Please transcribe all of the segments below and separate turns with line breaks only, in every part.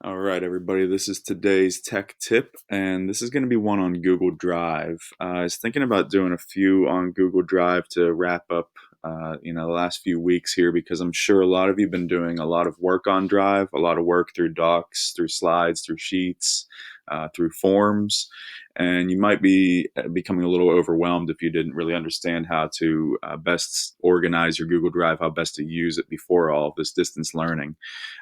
All right, everybody, this is today's tech tip, and this is going to be one on Google Drive. I was thinking about doing a few on Google Drive to wrap up, the last few weeks here, because I'm sure a lot of you have been doing a lot of work on Drive, a lot of work through docs, through slides, through sheets, through forms, and you might be becoming a little overwhelmed if you didn't really understand how to best organize your Google Drive, how best to use it before all of this distance learning.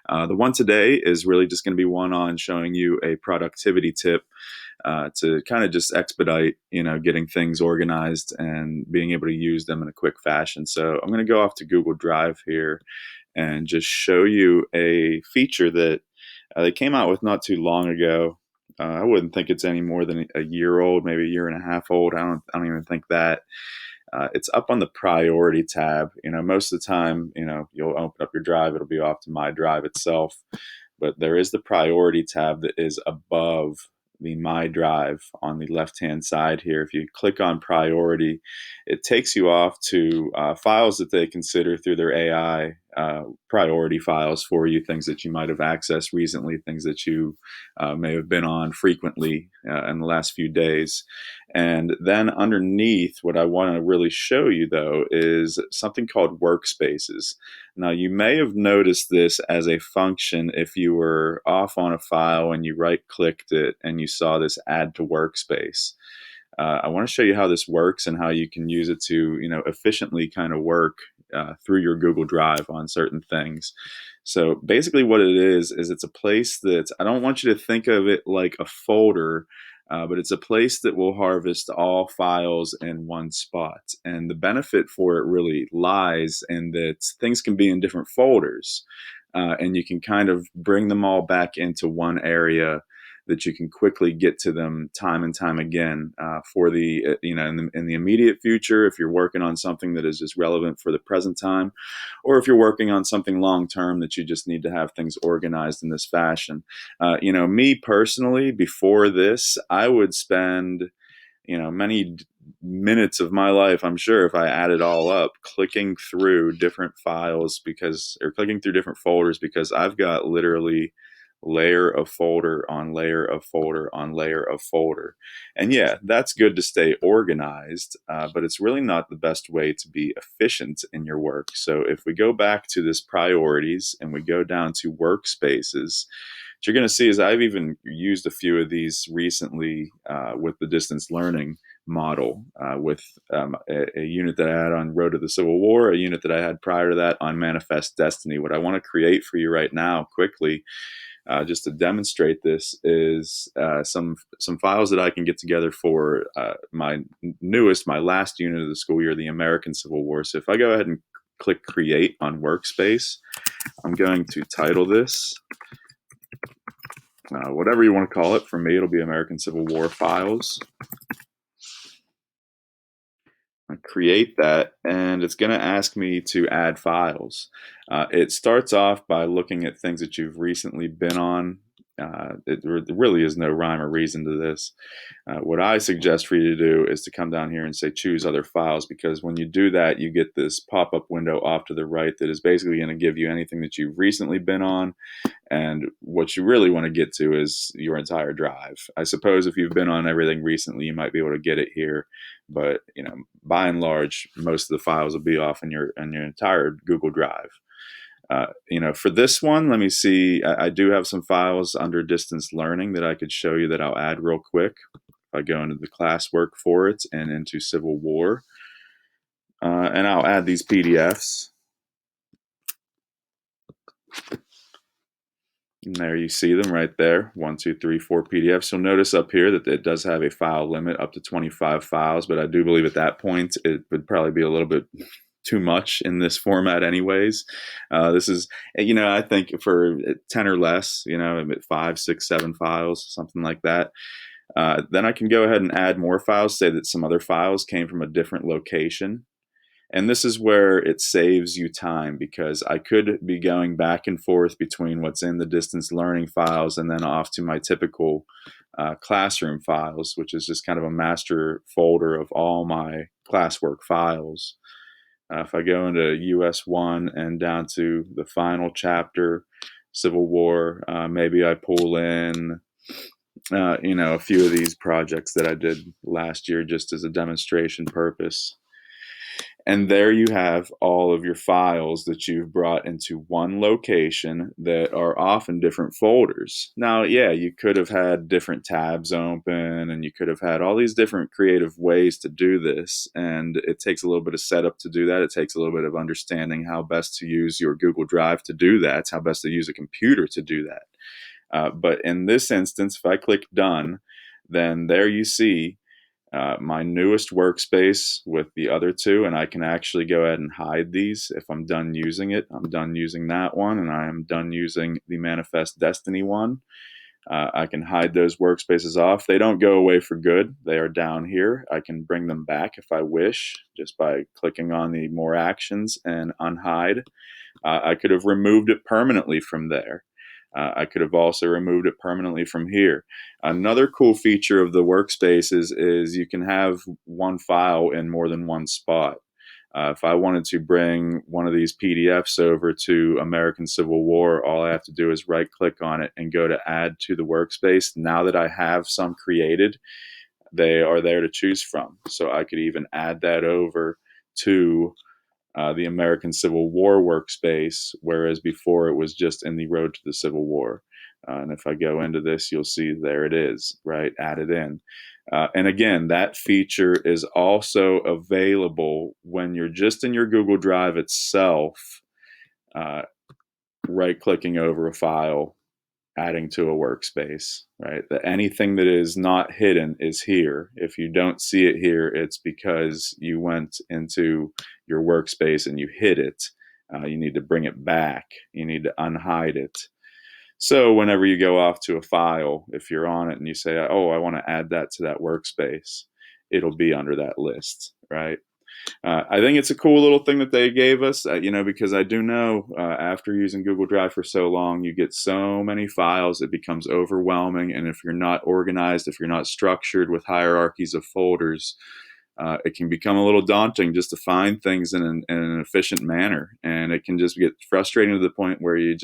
The one today is really just going to be one on showing you a productivity tip to kind of just expedite, getting things organized and being able to use them in a quick fashion. So I'm going to go off to Google Drive here and just show you a feature that they came out with not too long ago. I wouldn't think it's any more than a year old, maybe a year and a half old. I don't even think that. It's up on the priority tab. Most of the time, you'll open up your drive, it'll be off to my drive itself. But there is the priority tab that is above the My Drive on the left-hand side here. If you click on priority, it takes you off to files that they consider through their AI priority files for you, things that you might have accessed recently, things that you may have been on frequently in the last few days. And then underneath, what I want to really show you, though, is something called Workspaces. Now, you may have noticed this as a function if you were off on a file and you right-clicked it and you saw this Add to Workspace. I want to show you how this works and how you can use it to, efficiently kind of work through your Google Drive on certain things. So basically what it is it's a place that I don't want you to think of it like a folder, but it's a place that will harvest all files in one spot. And the benefit for it really lies in that things can be in different folders, and you can kind of bring them all back into one area that you can quickly get to them time and time again for the, in the immediate future, if you're working on something that is just relevant for the present time, or if you're working on something long term that you just need to have things organized in this fashion. Me personally, before this, I would spend, many minutes of my life, I'm sure, if I add it all up, clicking through different files or clicking through different folders, because I've got literally layer of folder on layer of folder on layer of folder. And yeah, that's good to stay organized, but it's really not the best way to be efficient in your work. So if we go back to this priorities and we go down to workspaces, what you're going to see is I've even used a few of these recently with the distance learning model, with a unit that I had on Road to the Civil War, a unit that I had prior to that on Manifest Destiny. What I want to create for you right now quickly, just to demonstrate this, is some files that I can get together for my last unit of the school year, the American Civil War. So if I go ahead and click Create on Workspace, I'm going to title this whatever you want to call it. For me, it'll be American Civil War files. I create that, and it's going to ask me to add files. It starts off by looking at things that you've recently been on. There really is no rhyme or reason to this. What I suggest for you to do is to come down here and say choose other files, because when you do that, you get this pop-up window off to the right that is basically going to give you anything that you've recently been on. And what you really want to get to is your entire drive. I suppose if you've been on everything recently, you might be able to get it here. But by and large, most of the files will be off in your entire Google Drive. For this one, let me see. I do have some files under distance learning that I could show you that I'll add real quick. If I go into the classwork for it and into Civil War, and I'll add these PDFs. And there you see them right there, 1, 2, 3, 4 PDFs. You'll notice up here that it does have a file limit up to 25 files, but I do believe at that point it would probably be a little bit too much in this format anyways. This is, I think for 10 or less, 5, 6, 7 files, something like that. Then I can go ahead and add more files, say that some other files came from a different location. And this is where it saves you time, because I could be going back and forth between what's in the distance learning files and then off to my typical classroom files, which is just kind of a master folder of all my classwork files. If I go into US 1 and down to the final chapter, Civil War. Maybe I pull in, a few of these projects that I did last year just as a demonstration purpose. And there you have all of your files that you've brought into one location that are often different folders. Now, yeah, you could have had different tabs open and you could have had all these different creative ways to do this. And it takes a little bit of setup to do that. It takes a little bit of understanding how best to use your Google Drive to do that, how best to use a computer to do that. But in this instance, if I click done, then there you see my newest workspace with the other two, and I can actually go ahead and hide these if I'm done using it. I'm done using that one, and I am done using the Manifest Destiny one. I can hide those workspaces off. They don't go away for good. They are down here. I can bring them back if I wish, just by clicking on the More Actions and Unhide. I could have removed it permanently from there. I could have also removed it permanently from here. Another cool feature of the workspaces is you can have one file in more than one spot. If I wanted to bring one of these PDFs over to American Civil War, all I have to do is right click on it and go to add to the workspace. Now that I have some created, they are there to choose from. So I could even add that over to the American Civil War workspace, whereas before it was just in the Road to the Civil War. And if I go into this, you'll see there it is, right, added in. And again, that feature is also available when you're just in your Google Drive itself, uh, right clicking over a file, adding to a workspace, right? Anything that is not hidden is here. If you don't see it here, it's because you went into your workspace and you hid it. You need to bring it back. You need to unhide it. So whenever you go off to a file, if you're on it and you say, oh, I want to add that to that workspace, it'll be under that list, right? I think it's a cool little thing that they gave us, because I do know after using Google Drive for so long, you get so many files, it becomes overwhelming. And if you're not organized, if you're not structured with hierarchies of folders, it can become a little daunting just to find things in an efficient manner. And it can just get frustrating to the point where you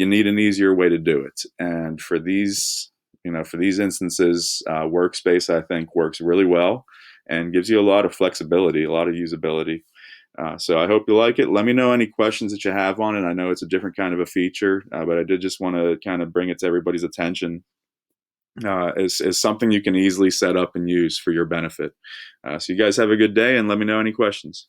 need an easier way to do it. And for these instances, Workspace, I think, works really well and gives you a lot of flexibility, a lot of usability. So I hope you like it. Let me know any questions that you have on it. I know it's a different kind of a feature, but I did just want to kind of bring it to everybody's attention as something you can easily set up and use for your benefit. So you guys have a good day, and let me know any questions.